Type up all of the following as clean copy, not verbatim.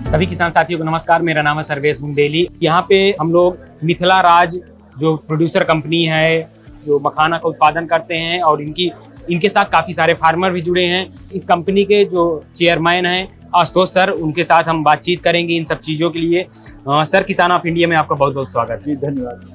सभी किसान साथियों को नमस्कार। मेरा नाम है सर्वेश बुंदेली। यहाँ पे हम लोग मिथिला राज जो प्रोड्यूसर कंपनी है जो मखाना का उत्पादन करते हैं और इनके साथ काफ़ी सारे फार्मर भी जुड़े हैं। इस कंपनी के जो चेयरमैन हैं आशुतोष सर, उनके साथ हम बातचीत करेंगे इन सब चीज़ों के लिए। सर, किसान ऑफ इंडिया में आपका बहुत बहुत स्वागत है। जी धन्यवाद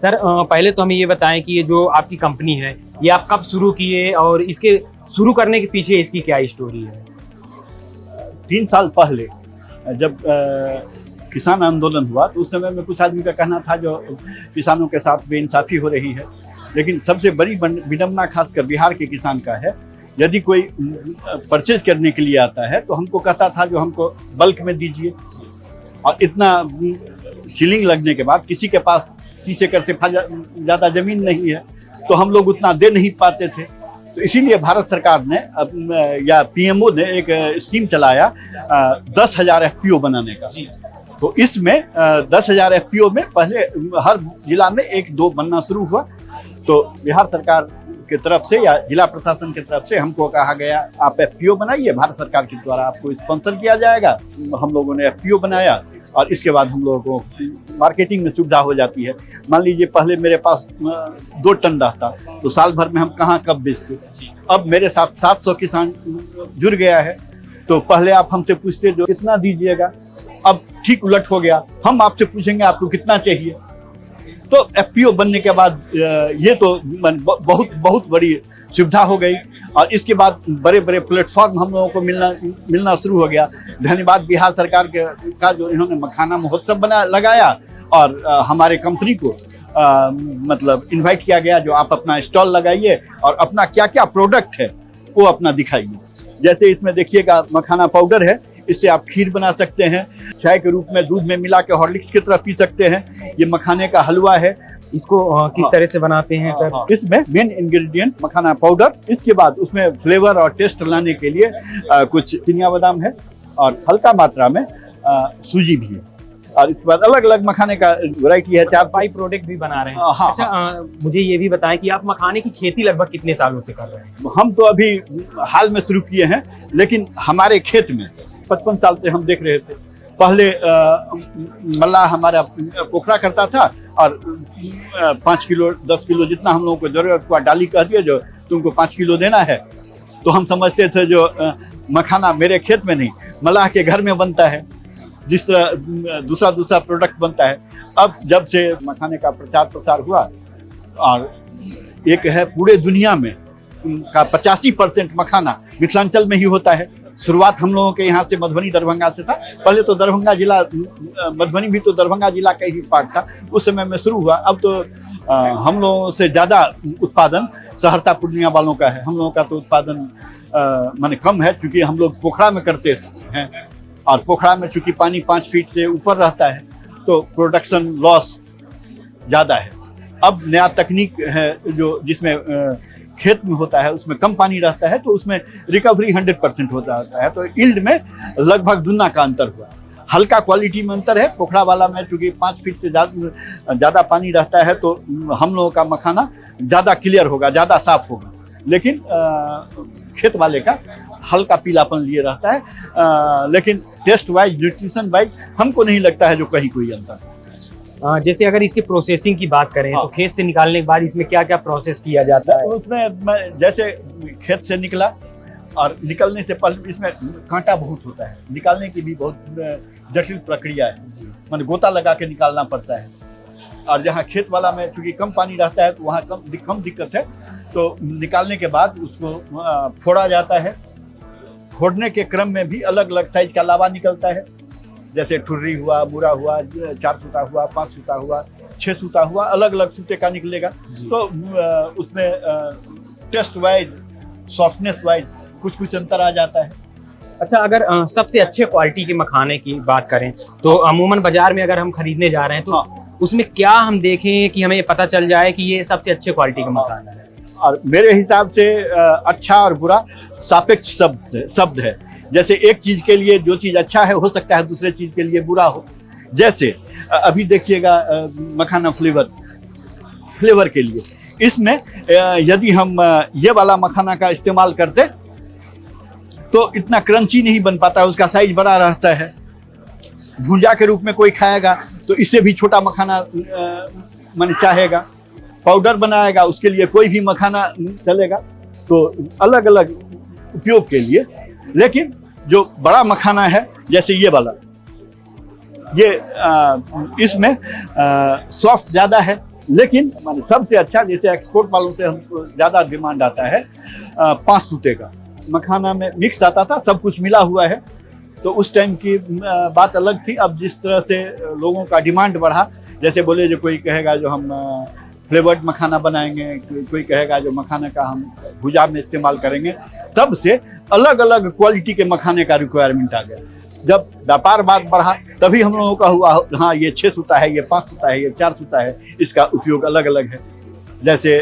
सर, पहले तो हमें ये बताएं कि ये जो आपकी कंपनी है ये आप कब शुरू किए और इसके शुरू करने के पीछे इसकी क्या स्टोरी है? 3 साल पहले जब किसान आंदोलन हुआ तो उस समय में कुछ आदमी का कहना था जो किसानों के साथ बेइंसाफी हो रही है। लेकिन सबसे बड़ी विडंबना खासकर बिहार के किसान का है, यदि कोई परचेज करने के लिए आता है तो हमको कहता था जो हमको बल्क में दीजिए, और इतना सीलिंग लगने के बाद किसी के पास 30 एकड़ से ज़्यादा ज़मीन नहीं है तो हम लोग उतना दे नहीं पाते थे। तो इसीलिए भारत सरकार ने या पीएमओ ने एक स्कीम चलाया 10,000 एफपीओ बनाने का। तो इसमें 10,000 एफपीओ में पहले हर जिला में 1-2 बनना शुरू हुआ। तो बिहार सरकार की तरफ से या जिला प्रशासन की तरफ से हमको कहा गया आप एफपीओ बनाइए, भारत सरकार के द्वारा आपको स्पॉन्सर किया जाएगा। हम लोगों ने एफपीओ बनाया और इसके बाद हम लोगों को मार्केटिंग में सुविधा हो जाती है। मान लीजिए पहले मेरे पास 2 टन रहता तो साल भर में हम कहाँ कब बेचते। अब मेरे साथ 700 किसान जुड़ गया है। तो पहले आप हमसे पूछते जो कितना दीजिएगा, अब ठीक उलट हो गया, हम आपसे पूछेंगे आपको कितना चाहिए। तो एफपीओ बनने के बाद ये तो बहुत बड़ी सुविधा हो गई और इसके बाद बड़े बड़े प्लेटफॉर्म हम लोगों को मिलना शुरू हो गया। धन्यवाद बिहार सरकार का जो इन्होंने मखाना महोत्सव लगाया और हमारे कंपनी को मतलब इनवाइट किया गया जो आप अपना स्टॉल लगाइए और अपना क्या क्या प्रोडक्ट है वो अपना दिखाइए। जैसे इसमें देखिएगा मखाना पाउडर है, इससे आप खीर बना सकते हैं, चाय के रूप में दूध में मिला के हॉर्लिक्स की तरह पी सकते हैं। ये मखाने का हलवा है। इसको किस तरह से बनाते हैं सर? इसमें मेन इंग्रेडिएंट मखाना पाउडर, इसके बाद उसमें फ्लेवर और टेस्ट लाने के लिए कुछ चिनिया बादाम है और हल्का मात्रा में सूजी भी है। और इसके बाद अलग अलग मखाने का वैरायटी है। 4-5 प्रोडक्ट भी बना रहे हैं। हाँ, अच्छा, मुझे ये भी बताएं कि आप मखाने की खेती लगभग कितने सालों से कर रहे हैं? हम तो अभी हाल में शुरू किए हैं, लेकिन हमारे खेत में 55 साल से हम देख रहे थे। पहले मल्लाह हमारा पोखरा करता था और 5 किलो 10 किलो जितना हम लोगों को जरूरत हुआ डाली कह दिया जो तुमको 5 किलो देना है। तो हम समझते थे जो मखाना मेरे खेत में नहीं मल्लाह के घर में बनता है, जिस तरह दूसरा प्रोडक्ट बनता है। अब जब से मखाने का प्रचार प्रसार हुआ और एक है पूरे दुनिया में का 85% मखाना मिथिलांचल में ही होता है। शुरुआत हम लोगों के यहाँ से मधुबनी दरभंगा से था। पहले तो दरभंगा जिला, मधुबनी भी तो दरभंगा जिला का ही पार्ट था, उस समय में शुरू हुआ। अब तो हम लोगों से ज़्यादा उत्पादन सहरसा पूर्णिया वालों का है। हम लोगों का तो उत्पादन माने कम है क्योंकि हम लोग पोखरा में करते हैं और पोखरा में चूँकि पानी 5 फीट से ऊपर रहता है तो प्रोडक्शन लॉस ज़्यादा है। अब नया तकनीक है जो जिसमें खेत में होता है उसमें कम पानी रहता है तो उसमें रिकवरी 100% होता है। तो यील्ड में लगभग दुगना का अंतर हुआ। हल्का क्वालिटी में अंतर है। पोखरा वाला में चूँकि 5 फीट से ज़्यादा पानी रहता है तो हम लोगों का मखाना ज़्यादा क्लियर होगा, ज़्यादा साफ होगा। लेकिन खेत वाले का हल्का पीलापन लिए रहता है। लेकिन टेस्ट वाइज, न्यूट्रिशन वाइज हमको नहीं लगता है जो कहीं कोई अंतर है। जैसे अगर इसकी प्रोसेसिंग की बात करें तो खेत से निकालने के बाद इसमें क्या क्या प्रोसेस किया जाता है? उसमें जैसे खेत से निकला और निकलने से पहले इसमें कांटा बहुत होता है, निकालने की भी बहुत जटिल प्रक्रिया है। माने गोता लगा के निकालना पड़ता है। और जहाँ खेत वाला में चूँकि कम पानी रहता है तो वहाँ कम दिक्कत है। तो निकालने के बाद उसको फोड़ा जाता है। फोड़ने के क्रम में भी अलग अलग साइज का लावा निकलता है। जैसे ठुर्री हुआ, बुरा हुआ, 4 सूता हुआ, 5 सूता हुआ, 6 सूता हुआ, अलग अलग सूते का निकलेगा। तो उसमें टेस्ट वाइज, सॉफ्टनेस वाइज कुछ अंतर आ जाता है। अच्छा, अगर सबसे अच्छे क्वालिटी के मखाने की बात करें तो अमूमन बाजार में अगर हम खरीदने जा रहे हैं तो उसमें क्या हम देखें कि हमें पता चल जाए कि ये सबसे अच्छे क्वालिटी का मखाना है? और मेरे हिसाब से अच्छा और बुरा सापेक्ष शब्द है। जैसे एक चीज के लिए जो चीज अच्छा है हो सकता है दूसरे चीज के लिए बुरा हो। जैसे अभी देखिएगा मखाना फ्लेवर के लिए इसमें यदि हम ये वाला मखाना का इस्तेमाल करते तो इतना क्रंची नहीं बन पाता, उसका साइज बड़ा रहता है। भुंजा के रूप में कोई खाएगा तो इससे भी छोटा मखाना मन चाहेगा। पाउडर बनाएगा उसके लिए कोई भी मखाना चलेगा। तो अलग अलग उपयोग के लिए, लेकिन जो बड़ा मखाना है जैसे ये वाला, ये इसमें सॉफ्ट ज़्यादा है, लेकिन माने सबसे अच्छा जैसे एक्सपोर्ट वालों से हमको ज़्यादा डिमांड आता है 5 सूते का मखाना में मिक्स आता था, सब कुछ मिला हुआ है। तो उस टाइम की बात अलग थी। अब जिस तरह से लोगों का डिमांड बढ़ा, जैसे बोले जो कोई कहेगा जो हम फ्लेवर्ड मखाना बनाएंगे, कोई कहेगा जो मखाना का हम भुजा में इस्तेमाल करेंगे, तब से अलग अलग क्वालिटी के मखाने का रिक्वायरमेंट आ गया। जब व्यापार बात बढ़ा तभी हम लोगों का हुआ हाँ ये 6 सूता है, ये 5 सूता है, ये 4 सूता है, इसका उपयोग अलग अलग है। जैसे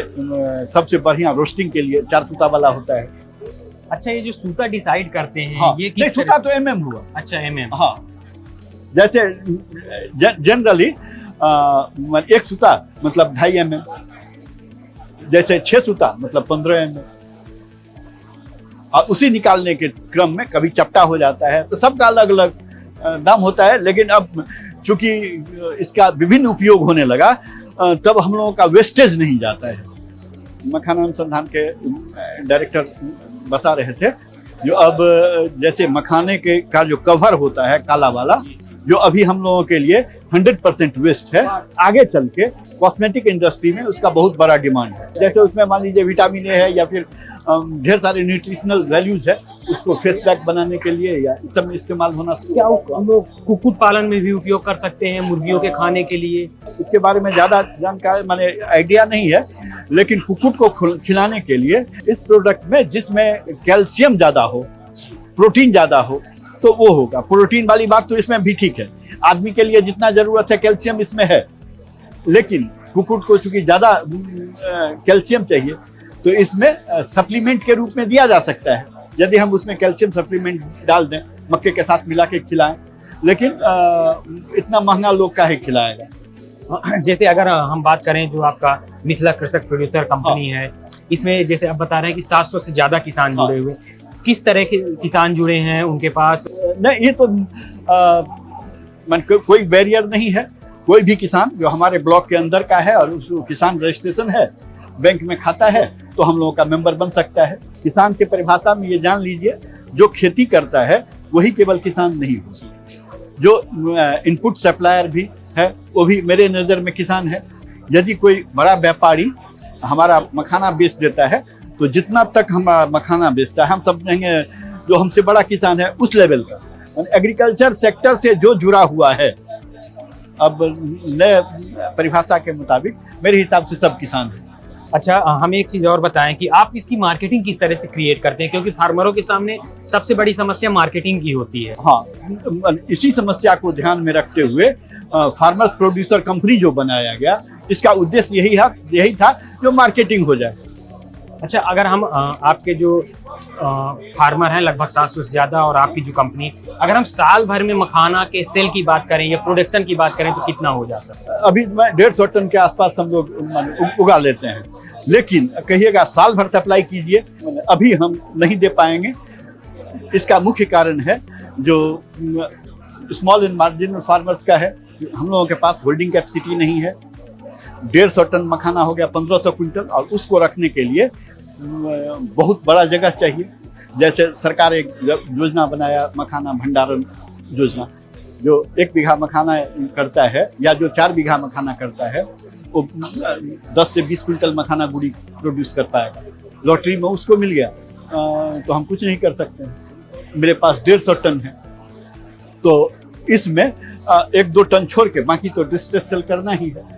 सबसे बढ़िया रोस्टिंग के लिए 4 सूता वाला होता है। अच्छा, ये जो सूता डिसाइड करते हैं हाँ, ये नहीं सूता तो mm हुआ। अच्छा, mm। हाँ, जैसे जनरली एक सूता मतलब 2.5 mm, जैसे 6 सूता मतलब 15 mm, और उसी निकालने के क्रम में कभी चपटा हो जाता है। तो सबका अलग अलग दाम होता है। लेकिन अब चूंकि इसका विभिन्न उपयोग होने लगा, तब हम लोगों का वेस्टेज नहीं जाता है। मखाना अनुसंधान के डायरेक्टर बता रहे थे जो अब जैसे मखाने के का जो कवर होता है काला वाला, जो अभी हम लोगों के लिए 100% वेस्ट है, आगे चल के कॉस्मेटिक इंडस्ट्री में उसका बहुत बड़ा डिमांड है। जैसे उसमें मान लीजिए विटामिन ए है या फिर ढेर सारे न्यूट्रिशनल वैल्यूज है, उसको फेस पैक बनाने के लिए या इस सब में इस्तेमाल होना। क्या हम लोग कुक्कुट पालन में भी उपयोग कर सकते हैं मुर्गियों के खाने के लिए? इसके बारे में ज़्यादा जानकारी माने आइडिया नहीं है, लेकिन कुक्कुट को खिलाने के लिए इस प्रोडक्ट में जिसमें कैल्शियम ज़्यादा हो, प्रोटीन ज़्यादा हो, तो वो होगा। प्रोटीन वाली बात तो इसमें भी ठीक है, आदमी के लिए जितना ज़रूरत है कैल्शियम इसमें है, लेकिन कुक्कुट को चूँकि ज़्यादा कैल्शियम चाहिए तो इसमें सप्लीमेंट के रूप में दिया जा सकता है। यदि हम उसमें कैल्शियम सप्लीमेंट डाल दें, मक्के के साथ मिला के खिलाएं, लेकिन इतना महंगा लोग काहे खिलाएगा। जैसे अगर हम बात करें जो आपका मिथिला कृषक प्रोड्यूसर कंपनी है, इसमें जैसे आप बता रहे हैं कि 700 से ज़्यादा किसान जुड़े हुए, किस तरह के किसान जुड़े हैं उनके पास? नहीं, ये तो कोई बैरियर नहीं है। कोई भी किसान जो हमारे ब्लॉक के अंदर का है और उसको किसान रजिस्ट्रेशन है, बैंक में खाता है, तो हम लोगों का मेंबर बन सकता है। किसान के परिभाषा में ये जान लीजिए, जो खेती करता है वही केवल किसान नहीं हो, जो इनपुट सप्लायर भी है वो भी मेरे नज़र में किसान है। यदि कोई बड़ा व्यापारी हमारा मखाना बेच देता है, तो जितना तक हमारा मखाना बेचता है हम समझेंगे जो हमसे बड़ा किसान है उस लेवल का। एग्रीकल्चर सेक्टर से जो जुड़ा हुआ है, अब नए परिभाषा के मुताबिक मेरे हिसाब से सब किसान है। अच्छा, हमें एक चीज़ और बताएं कि आप इसकी मार्केटिंग किस तरह से क्रिएट करते हैं, क्योंकि फार्मरों के सामने सबसे बड़ी समस्या मार्केटिंग की होती है। हाँ, इसी समस्या को ध्यान में रखते हुए फार्मर्स प्रोड्यूसर कंपनी जो बनाया गया, इसका उद्देश्य यही था जो मार्केटिंग हो जाए। अच्छा, अगर हम आपके जो फार्मर हैं लगभग 700 से ज़्यादा और आपकी जो कंपनी, अगर हम साल भर में मखाना के सेल की बात करें या प्रोडक्शन की बात करें तो कितना हो जाता है? अभी 150 टन के आसपास हम लोग उगा लेते हैं, लेकिन कहिएगा साल भर सप्लाई कीजिए, अभी हम नहीं दे पाएंगे। इसका मुख्य कारण है जो स्मॉल एंड मार्जिनल फार्मर्स का है। हम लोगों के पास होल्डिंग कैपेसिटी नहीं है। 150 टन मखाना हो गया 1500 क्विंटल, और उसको रखने के लिए बहुत बड़ा जगह चाहिए। जैसे सरकार एक योजना बनाया, मखाना भंडारण योजना, जो 1 बीघा मखाना करता है या जो 4 बीघा मखाना करता है, वो 10 से 20 क्विंटल मखाना गुड़ी प्रोड्यूस कर पाएगा। लॉटरी में उसको मिल गया तो हम कुछ नहीं कर सकते। मेरे पास 150 टन है, तो इसमें 1-2 टन छोड़ के बाकी तो डिस्ट्रेस सेल करना ही है।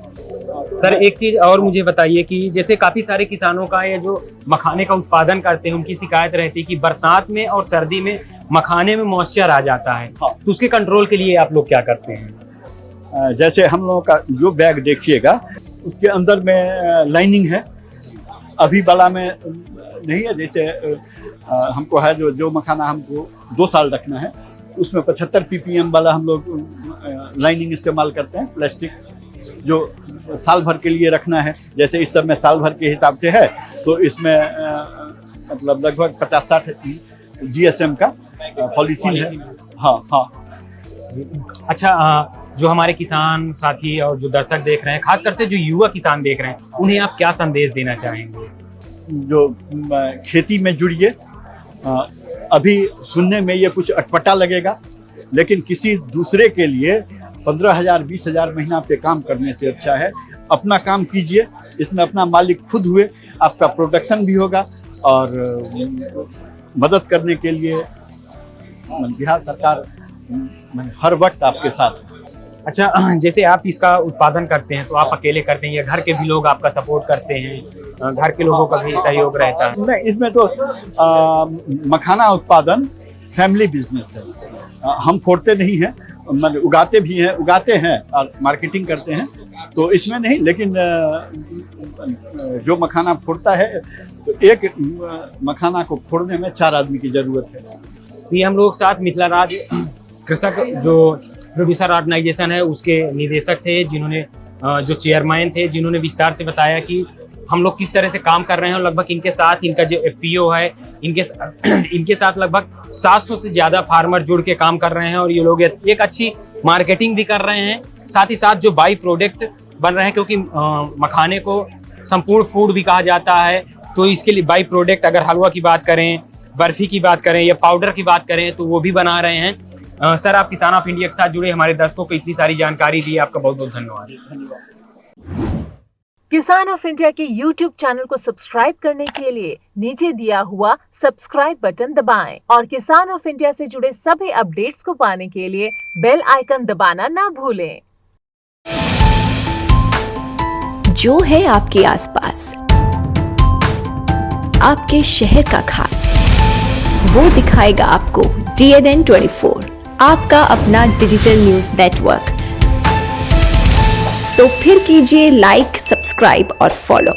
सर, एक चीज और मुझे बताइए कि जैसे काफी सारे किसानों का या जो मखाने का उत्पादन करते हैं उनकी शिकायत रहती है कि बरसात में और सर्दी में मखाने में मॉइस्चर आ जाता है। हाँ। तो उसके कंट्रोल के लिए आप लोग क्या करते हैं? जैसे हम लोगों का जो बैग देखिएगा उसके अंदर में लाइनिंग है, अभी वाला में नहीं है। जैसे हमको है जो मखाना हमको 2 साल रखना है, उसमें 75 ppm वाला हम लोग लाइनिंग इस्तेमाल करते हैं, प्लास्टिक, जो साल भर के लिए रखना है। जैसे इस सब में साल भर के हिसाब से है, तो इसमें मतलब लगभग 50-60 GSM का पॉलीथीन है। हाँ हाँ, अच्छा, जो हमारे किसान साथी और जो दर्शक देख रहे हैं, खासकर से जो युवा किसान देख रहे हैं, उन्हें आप क्या संदेश देना चाहेंगे? जो खेती में जुड़िए। अभी सुनने में ये कुछ अटपटा लगेगा, लेकिन किसी दूसरे के लिए 15,000 20,000 महीना पे काम करने से अच्छा है अपना काम कीजिए। इसमें अपना मालिक खुद हुए, आपका प्रोडक्शन भी होगा और मदद करने के लिए बिहार सरकार हर वक्त आपके साथ है। अच्छा, जैसे आप इसका उत्पादन करते हैं तो आप अकेले करते हैं या घर के भी लोग आपका सपोर्ट करते हैं, घर के लोगों का भी सहयोग रहता है? नहीं, इसमें तो मखाना उत्पादन फैमिली बिजनेस है। हम फोड़ते नहीं हैं, उगाते हैं और मार्केटिंग करते हैं, तो इसमें नहीं। लेकिन जो मखाना फोड़ता है तो एक मखाना को फोड़ने में 4 आदमी की जरूरत है। ये हम लोग साथ मिथिला राज कृषक जो प्रोड्यूसर ऑर्गेनाइजेशन है उसके निदेशक थे, जिन्होंने जो चेयरमैन थे, जिन्होंने विस्तार से बताया कि हम लोग किस तरह से काम कर रहे हैं। और लगभग इनके साथ इनका जो एफपीओ है, इनके साथ लगभग 700 से ज़्यादा फार्मर जुड़ के काम कर रहे हैं और ये लोग एक अच्छी मार्केटिंग भी कर रहे हैं। साथ ही साथ जो बाई प्रोडक्ट बन रहे हैं, क्योंकि मखाने को संपूर्ण फूड भी कहा जाता है, तो इसके लिए बाई प्रोडक्ट अगर हलवा की बात करें, बर्फी की बात करें या पाउडर की बात करें तो वो भी बना रहे हैं। सर, आप किसान ऑफ इंडिया के साथ जुड़े हमारे दर्शकों को इतनी सारी जानकारी दी, आपका बहुत बहुत धन्यवाद। किसान ऑफ इंडिया के YouTube चैनल को सब्सक्राइब करने के लिए नीचे दिया हुआ सब्सक्राइब बटन दबाएं और किसान ऑफ इंडिया से जुड़े सभी अपडेट्स को पाने के लिए बेल आइकन दबाना ना भूलें। जो है आपके आसपास, आपके शहर का खास, वो दिखाएगा आपको DNN 24, आपका अपना डिजिटल न्यूज नेटवर्क। तो फिर कीजिए लाइक, सब्सक्राइब और फॉलो।